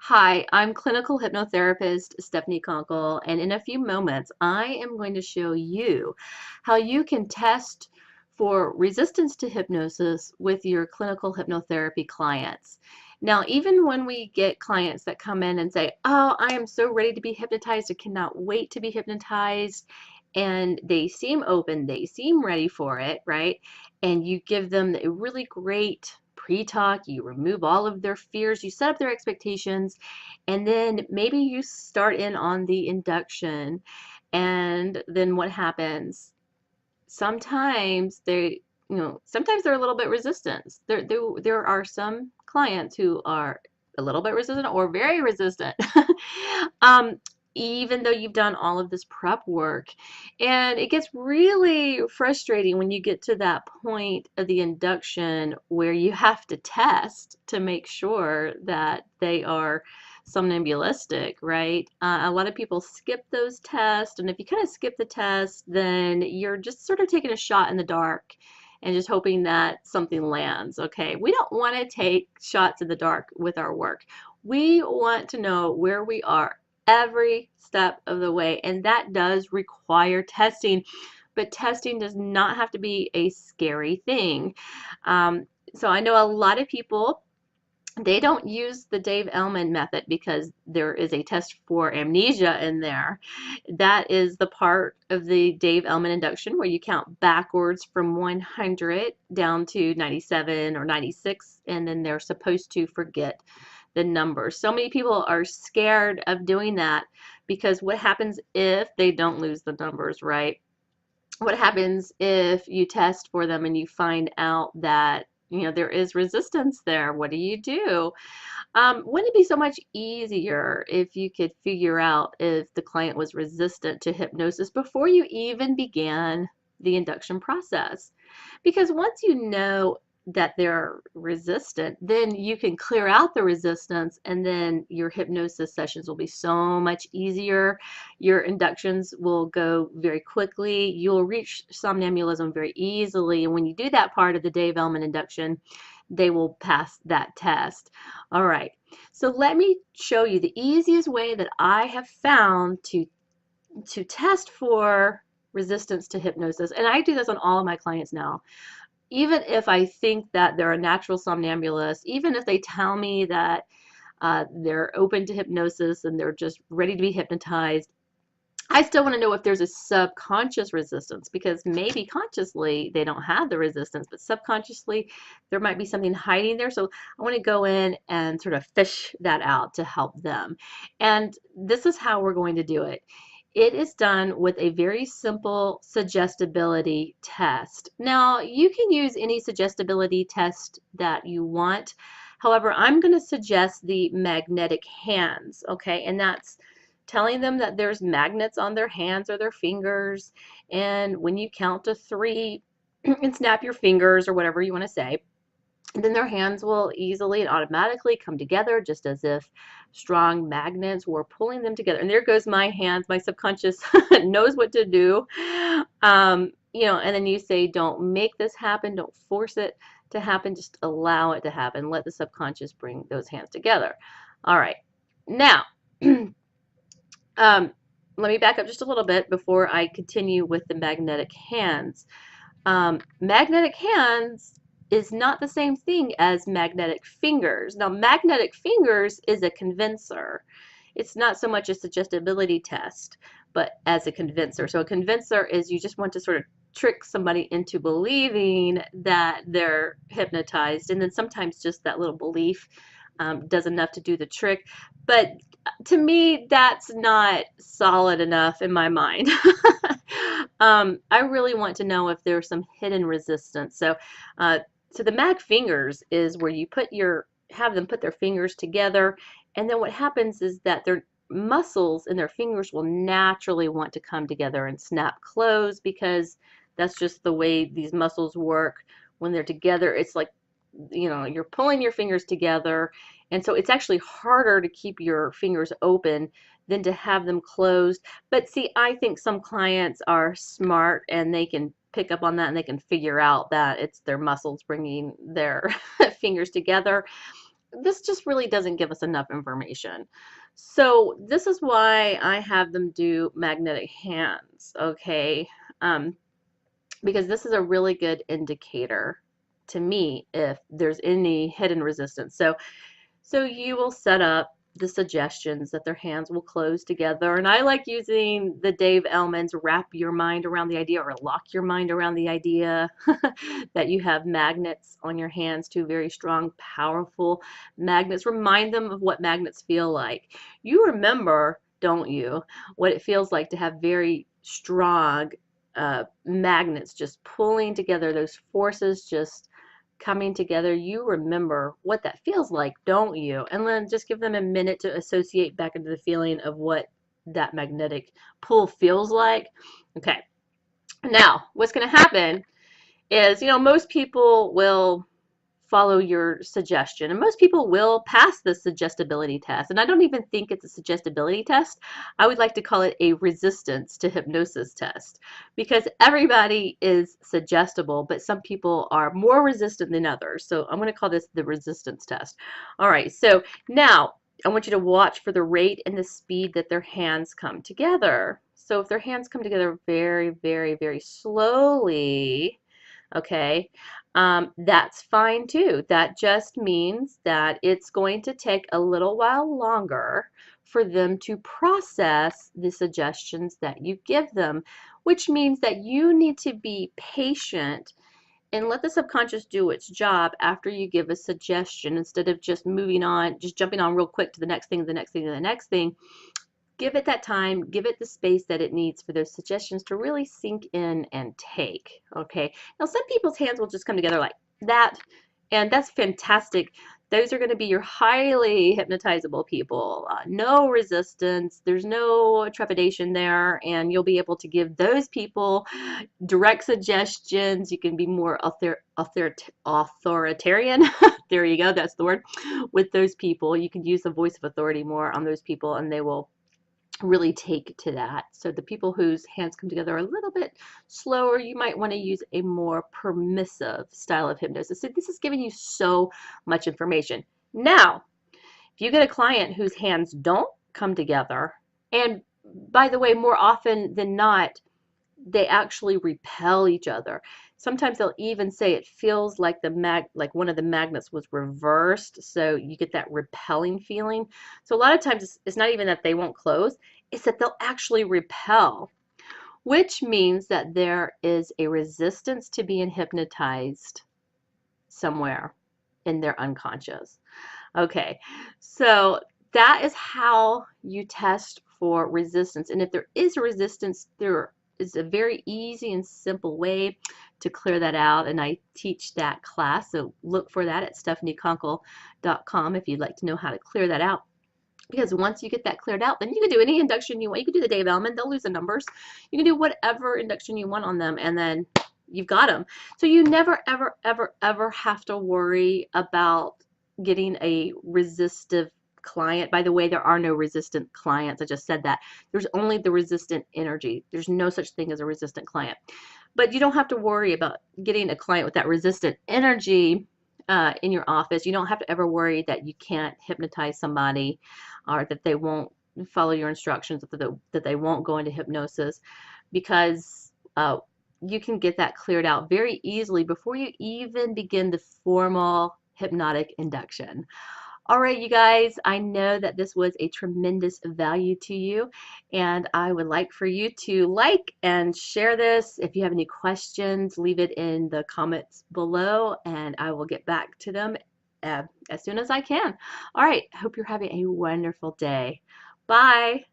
Hi, I'm clinical hypnotherapist Stephanie Conkle, and in a few moments, I am going to show you how you can test for resistance to hypnosis with your clinical hypnotherapy clients. Now, even when we get clients that come in and say, "Oh, I am so ready to be hypnotized, I cannot wait to be hypnotized," and they seem open, they seem ready for it, right? And you give them a really great pre-talk, you remove all of their fears, you set up their expectations, and then maybe you start in on the induction. And then what happens? Sometimes sometimes they're a little bit resistant. There are some clients who are a little bit resistant or very resistant. um, Even though you've done all of this prep work. And it gets really frustrating when you get to that point of the induction where you have to test to make sure that they are somnambulistic, right? A lot of people skip those tests, and if you kind of skip the test, then you're just sort of taking a shot in the dark and just hoping that something lands, okay? We don't want to take shots in the dark with our work. We want to know where we are every step of the way, and that does require testing, but testing does not have to be a scary thing. So I know a lot of people, they don't use the Dave Ellman method because there is a test for amnesia in there. That is the part of the Dave Ellman induction where you count backwards from 100 down to 97 or 96, and then they're supposed to forget the numbers. So many people are scared of doing that because what happens if they don't lose the numbers, right? What happens if you test for them and you find out that there is resistance there? What do you do? Wouldn't it be so much easier if you could figure out if the client was resistant to hypnosis before you even began the induction process? Because once you know that they're resistant, then you can clear out the resistance, and then your hypnosis sessions will be so much easier. Your inductions will go very quickly. You'll reach somnambulism very easily. And when you do that part of the Dave Ellman induction, they will pass that test. All right, so let me show you the easiest way that I have found to test for resistance to hypnosis. And I do this on all of my clients now. Even if I think that they're a natural somnambulist, even if they tell me that they're open to hypnosis and they're just ready to be hypnotized, I still want to know if there's a subconscious resistance, because maybe consciously they don't have the resistance, but subconsciously there might be something hiding there. So I want to go in and sort of fish that out to help them. And this is how we're going to do it. It is done with a very simple suggestibility test. Now, you can use any suggestibility test that you want. However, I'm going to suggest the magnetic hands, okay? And that's telling them that there's magnets on their hands or their fingers, and when you count to 3 and snap your fingers or whatever you want to say, then their hands will easily and automatically come together, just as if strong magnets were pulling them together. And there goes my hands. My subconscious knows what to do. And then you say, don't make this happen. Don't force it to happen. Just allow it to happen. Let the subconscious bring those hands together. All right. Now, um, let me back up just a little bit before I continue with the magnetic hands. Magnetic hands is not the same thing as magnetic fingers. Now, magnetic fingers is a convincer. It's not so much a suggestibility test, but as a convincer. So a convincer is you just want to sort of trick somebody into believing that they're hypnotized, and then sometimes just that little belief does enough to do the trick. But to me, that's not solid enough in my mind. I really want to know if there's some hidden resistance. So the mag fingers is where you have them put their fingers together, and then what happens is that their muscles in their fingers will naturally want to come together and snap close, because that's just the way these muscles work. When they're together, it's like, you're pulling your fingers together, and so it's actually harder to keep your fingers open than to have them closed. But see, I think some clients are smart and they can pick up on that, and they can figure out that it's their muscles bringing their fingers together. this just really doesn't give us enough information. So this is why I have them do magnetic hands, okay? Um, because this is a really good indicator to me if there's any hidden resistance. So you will set up the suggestions that their hands will close together. And I like using the Dave Ellman's wrap your mind around the idea, or lock your mind around the idea that you have magnets on your hands, two very strong, powerful magnets. Remind them of what magnets feel like. You remember, don't you, what it feels like to have very strong magnets just pulling together, those forces just coming together. You remember what that feels like, don't you? And then just give them a minute to associate back into the feeling of what that magnetic pull feels like. Okay, now what's going to happen is, most people will follow your suggestion, and most people will pass the suggestibility test. And I don't even think it's a suggestibility test. I would like to call it a resistance to hypnosis test, because everybody is suggestible, but some people are more resistant than others. So I'm going to call this the resistance test. All right, so now I want you to watch for the rate and the speed that their hands come together. So if their hands come together very, very, very slowly, okay, that's fine too. That just means that it's going to take a little while longer for them to process the suggestions that you give them, which means that you need to be patient and let the subconscious do its job after you give a suggestion, instead of just moving on, just jumping on real quick to the next thing, the next thing, the next thing. Give it that time, give it the space that it needs for those suggestions to really sink in and take, okay? Now, some people's hands will just come together like that, and that's fantastic. Those are going to be your highly hypnotizable people. No resistance, there's no trepidation there, and you'll be able to give those people direct suggestions. You can be more authoritarian. There you go, that's the word. With those people, you can use the voice of authority more on those people, and they will really take to that. So the people whose hands come together a little bit slower, you might want to use a more permissive style of hypnosis. So this is giving you so much information. Now, if you get a client whose hands don't come together, and by the way, more often than not, they actually repel each other. Sometimes they'll even say it feels like like one of the magnets was reversed, so you get that repelling feeling. So a lot of times it's not even that they won't close, it's that they'll actually repel, which means that there is a resistance to being hypnotized somewhere in their unconscious. Okay, so that is how you test for resistance. And if there is a resistance, there is a very easy and simple way to clear that out. And I teach that class, so look for that at stephanieconkle.com if you'd like to know how to clear that out. Because once you get that cleared out, then you can do any induction you want. You can do the Dave Ellman, they'll lose the numbers. You can do whatever induction you want on them, and then you've got them. So you never, ever, ever, ever have to worry about getting a resistive client. By the way, there are no resistant clients. I just said that. There's only the resistant energy. There's no such thing as a resistant client. But you don't have to worry about getting a client with that resistant energy in your office. You don't have to ever worry that you can't hypnotize somebody, or that they won't follow your instructions, that they won't go into hypnosis, because you can get that cleared out very easily before you even begin the formal hypnotic induction. All right, you guys, I know that this was a tremendous value to you, and I would like for you to like and share this. If you have any questions, leave it in the comments below, and I will get back to them as soon as I can. All right, I hope you're having a wonderful day. Bye.